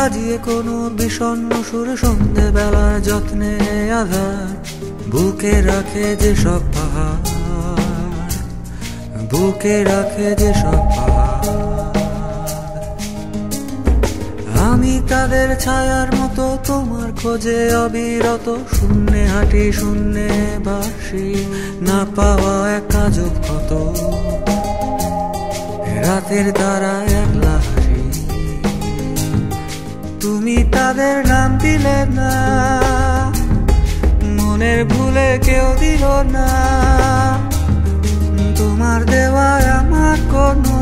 বাজিয়ে কোনো বিষণ্ণ সুরে সন্ধেবেলার যত্নে আধার বুকে রাখে যেসব পাহাড়, বুকে রাখে যেসব পাহাড়। আমি তাদের ছায়ার মতো তোমার খোঁজে অবিরত, শূন্যে হাঁটি শূন্যে বাসি, না পাওয়া এক আজব ক্ষত। রাতের তারা একলা হাসি, তুমি তাদের নাম দিলে না, মনের ভুলে কেউ দিল না। তোমার দেওয়ায় আমার কোনো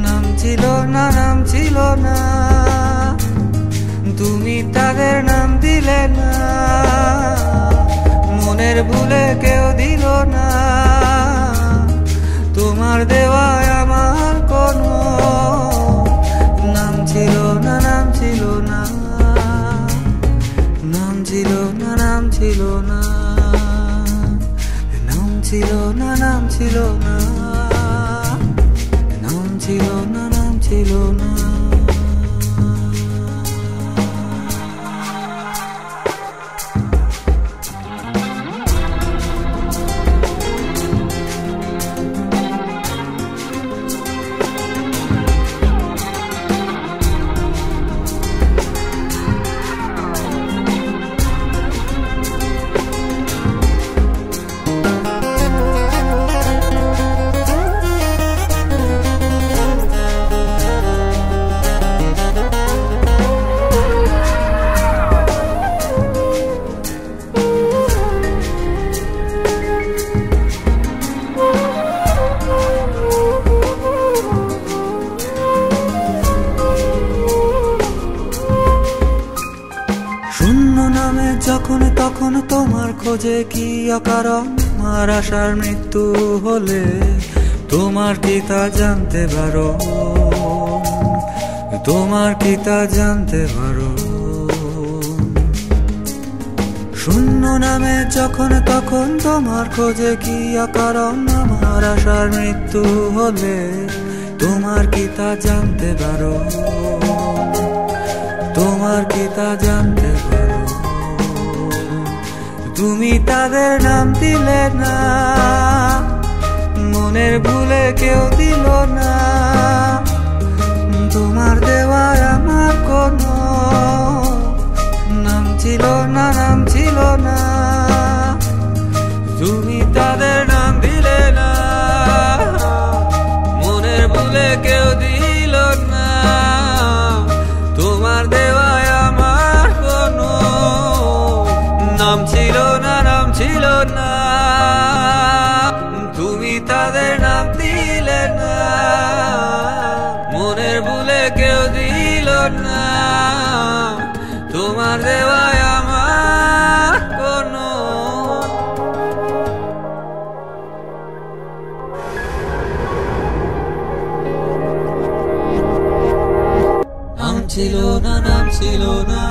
নাম ছিল না, নাম ছিল না। তুমি তাদের নাম দিলে না, মনের ভুলে কেউ দিল না। তোমার দেওয়ায় আমার কোনো নাম ছিল না, নাম ছিল না, নাম ছিল না, নাম ছিল না, নাম ছিল না, নাম ছিল না, নাম ছিল না, নাম ছিল না। শূন্য নামে যখন তখন তোমার খোঁজে কি অকারণ, আমার আশার মৃত্যু হলে তোমার কি তা জানতে পারো, তোমার কি তা জানতে পারো। শূন্য নামে যখন তখন তোমার খোঁজে কি অকারণ, আমার আশার মৃত্যু হলে তোমার কি তা জানতে পারো, তোমার কি তা জানতে পারো। তুমি তাদের নাম দিলে না, মনের ভুলে কেউ দিল না। তোমার দেওয়ায় আমার কোনো নাম ছিল না, নাম ছিল না। তুমি তাদের নাম দিলে না, মনের ভুলে কেউ দিল না। তোমার দেওয়ায় আমার কোনো নাম ছিল না, নাম ছিল না। তুমি তাদের নাম দিলে না, মনের ভুলে কেউ দিল না। তোমার দেওয়ায় আমার কোনো নাম ছিল না, নাম ছিল না।